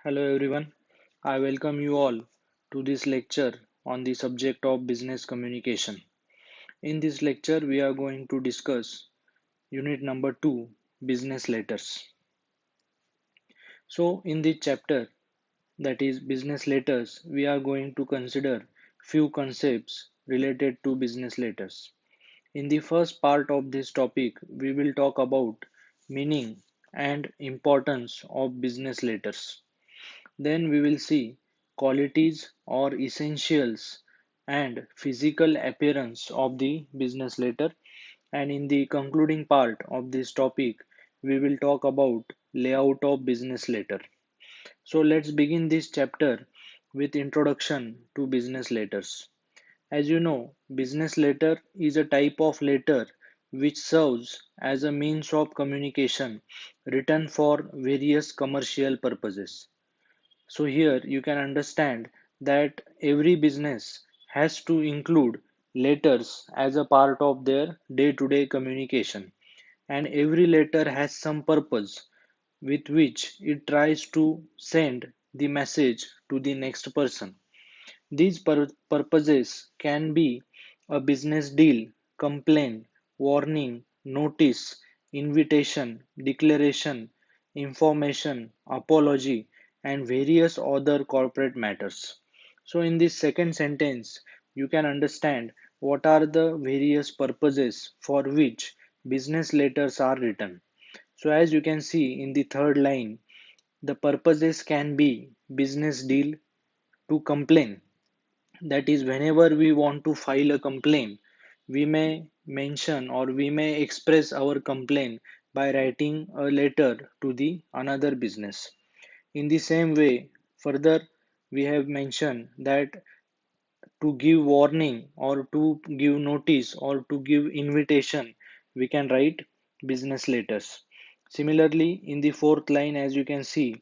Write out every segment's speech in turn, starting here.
Hello everyone. I welcome you all to this lecture on the subject of business communication. In this lecture, we are going to discuss unit number 2, business letters. So, in this chapter, that is business letters, we are going to consider few concepts related to business letters. In the first part of this topic, we will talk about meaning and importance of business letters. Then we will see qualities or essentials and physical appearance of the business letter. And in the concluding part of this topic, we will talk about layout of business letter. So let's begin this chapter with introduction to business letters. As you know, business letter is a type of letter which serves as a means of communication written for various commercial purposes. So here you can understand that every business has to include letters as a part of their day-to-day communication, and every letter has some purpose with which it tries to send the message to the next person. These purposes can be a business deal, complaint, warning, notice, invitation, declaration, information, apology, and various other corporate matters. So, in this second sentence, you can understand what are the various purposes for which business letters are written. So, as you can see in the third line, the purposes can be business deal to complain, that is, whenever we want to file a complaint, we may mention or we may express our complaint by writing a letter to the another business. In the same way, further, we have mentioned that to give warning or to give notice or to give invitation, we can write business letters. Similarly, in the fourth line, as you can see,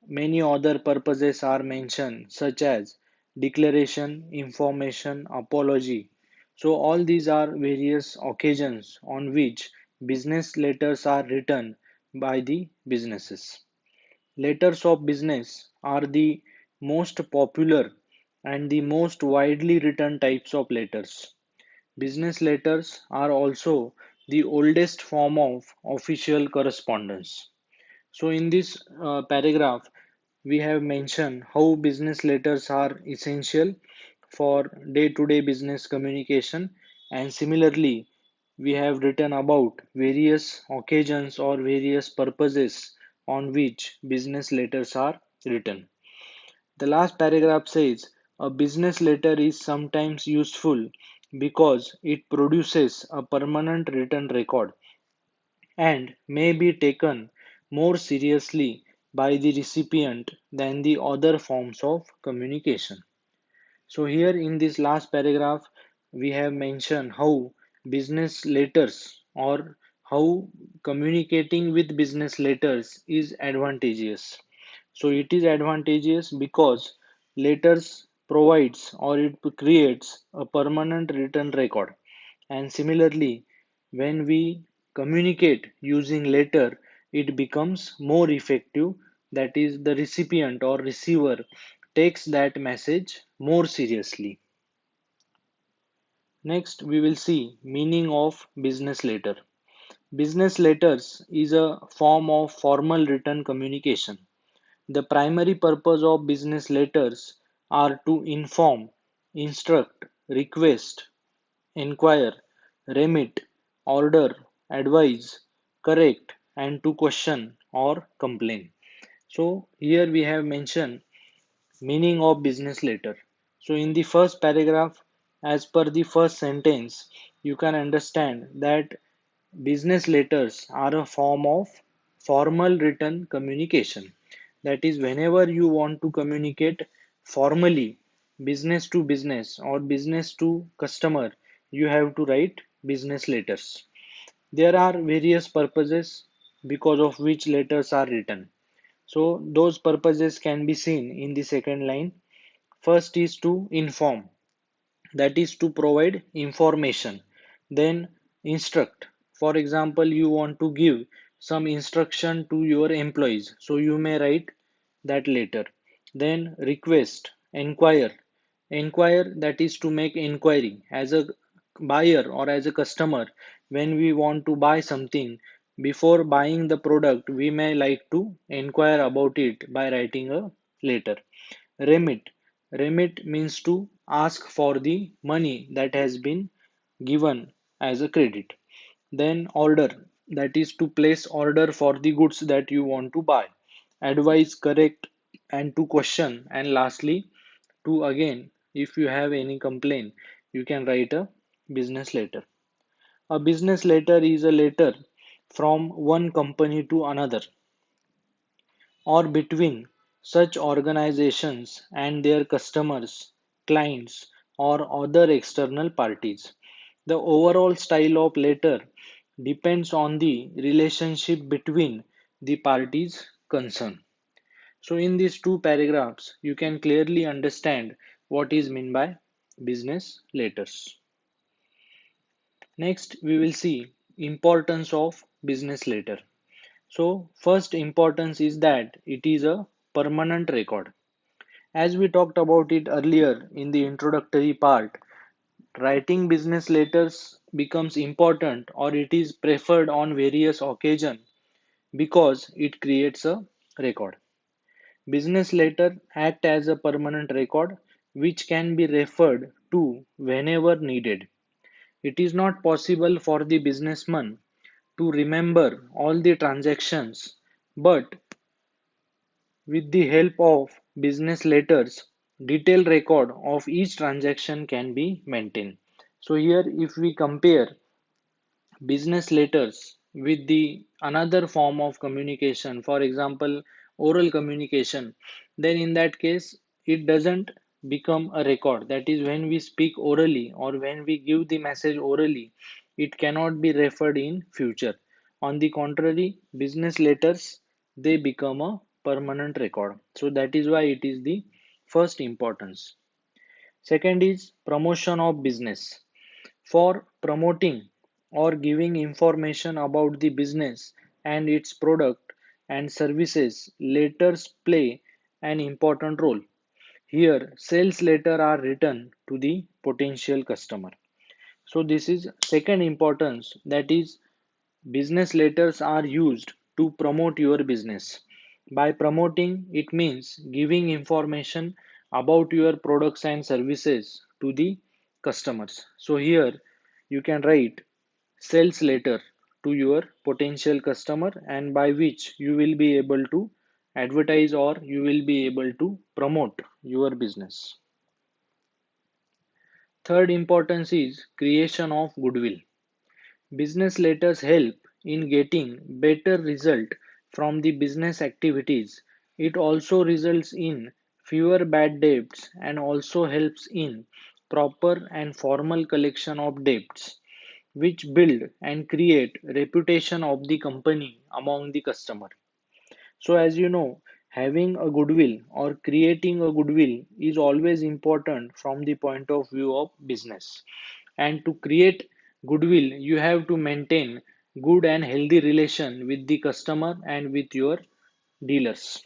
many other purposes are mentioned, such as declaration, information, apology. So, all these are various occasions on which business letters are written by the businesses. Letters of business are the most popular and the most widely written types of letters. Business letters are also the oldest form of official correspondence. So, in this paragraph, we have mentioned how business letters are essential for day to day business communication, and similarly, we have written about various occasions or various purposes on which business letters are written. The last paragraph says a business letter is sometimes useful because it produces a permanent written record and may be taken more seriously by the recipient than the other forms of communication. So, here in this last paragraph, we have mentioned how business letters or how communicating with business letters is advantageous. So, it is advantageous because letters provides or it creates a permanent written record, and similarly, when we communicate using letter, it becomes more effective. That is, the recipient or receiver takes that message more seriously. Next, we will see meaning of business letter. Business letters is a form of formal written communication. The primary purpose of business letters are to inform, instruct, request, inquire, remit, order, advise, correct, and to question or complain. So here we have mentioned meaning of business letter. So in the first paragraph, as per the first sentence, you can understand that business letters are a form of formal written communication. That is, whenever you want to communicate formally, business to business or business to customer, you have to write business letters. There are various purposes because of which letters are written. So, those purposes can be seen in the second line. First is to inform, that is to provide information. Then instruct. For example, you want to give some instruction to your employees, so you may write that later. Then request, inquire. Inquire, that is to make inquiry. As a buyer or as a customer, when we want to buy something, before buying the product, we may like to inquire about it by writing a letter. Remit. Remit means to ask for the money that has been given as a credit. Then order, that is to place order for the goods that you want to buy. Advise, correct, and to question. And lastly, to again, if you have any complaint, you can write a business letter. A business letter is a letter from one company to another or between such organizations and their customers, clients, or other external parties. The overall style of letter depends on the relationship between the parties concerned. So, in these two paragraphs, you can clearly understand what is meant by business letters. Next, we will see importance of business letter. So, first importance is that it is a permanent record. As we talked about it earlier in the introductory part, writing business letters becomes important or it is preferred on various occasions because it creates a record. Business letter act as a permanent record which can be referred to whenever needed. It is not possible for the businessman to remember all the transactions, but with the help of business letters, detailed record of each transaction can be maintained. So here if we compare business letters with the another form of communication, for example oral communication, then in that case it doesn't become a record. That is, when we speak orally or when we give the message orally, it cannot be referred in future. On the contrary, business letters, they become a permanent record. So that is why it is the first importance. Second is promotion of business. For promoting or giving information about the business and its product and services, letters play an important role. Here, sales letters are written to the potential customer. So this is second importance, that is business letters are used to promote your business. By promoting, it means giving information about your products and services to the customers. So here you can write sales letter to your potential customer, and by which you will be able to advertise or you will be able to promote your business. Third importance is creation of goodwill. Business letters help in getting better result from the business activities. It also results in fewer bad debts and also helps in proper and formal collection of debts, which build and create reputation of the company among the customer. So as you know, having a goodwill or creating a goodwill is always important from the point of view of business. And to create goodwill, you have to maintain good and healthy relation with the customer and with your dealers.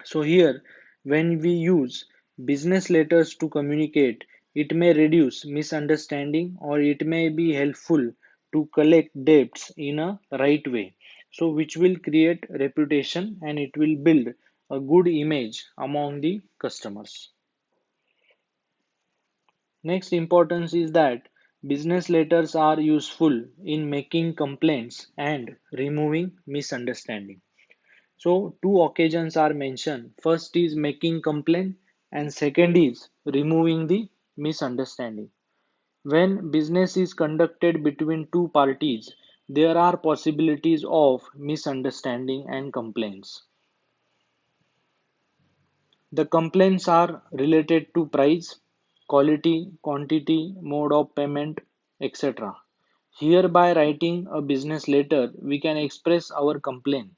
So here, when we use business letters to communicate, it may reduce misunderstanding or it may be helpful to collect debts in a right way. So which will create reputation and it will build a good image among the customers. Next importance is that business letters are useful in making complaints and removing misunderstanding. So two occasions are mentioned. First is making complaint and second is removing the misunderstanding. When business is conducted between two parties, there are possibilities of misunderstanding and complaints. The complaints are related to price, quality, quantity, mode of payment, etc. Here, by writing a business letter, we can express our complaint.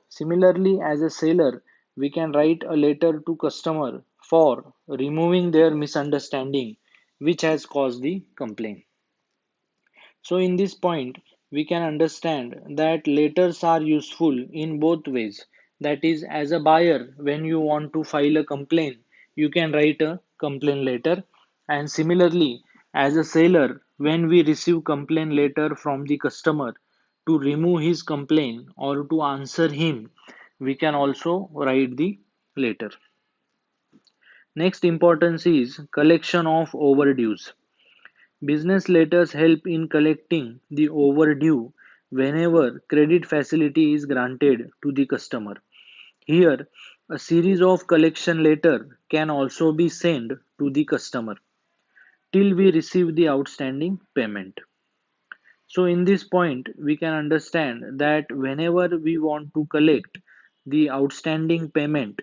Similarly, as a seller, we can write a letter to customer for removing their misunderstanding which has caused the complaint. So in this point, we can understand that letters are useful in both ways. That is, as a buyer, when you want to file a complaint, you can write a complaint letter. And similarly, as a seller, when we receive complaint letter from the customer to remove his complaint or to answer him, we can also write the letter. Next importance is collection of overdues. Business letters help in collecting the overdue whenever credit facility is granted to the customer. Here, a series of collection letter can also be sent to the customer till we receive the outstanding payment. So in this point, we can understand that whenever we want to collect the outstanding payment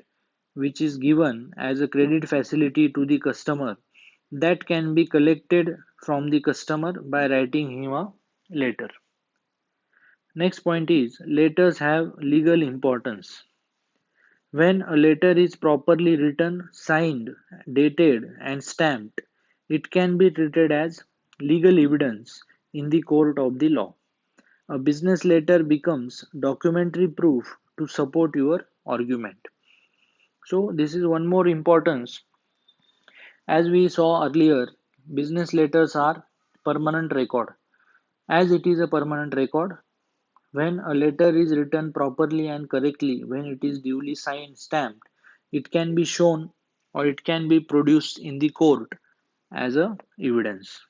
which is given as a credit facility to the customer, that can be collected from the customer by writing him a letter. Next point is letters have legal importance. When a letter is properly written, signed, dated, and stamped, it can be treated as legal evidence in the court of the law. A business letter becomes documentary proof to support your argument. So, this is one more importance. As we saw earlier, business letters are permanent record. As it is a permanent record, when a letter is written properly and correctly, when it is duly signed, stamped, it can be shown or it can be produced in the court as a evidence.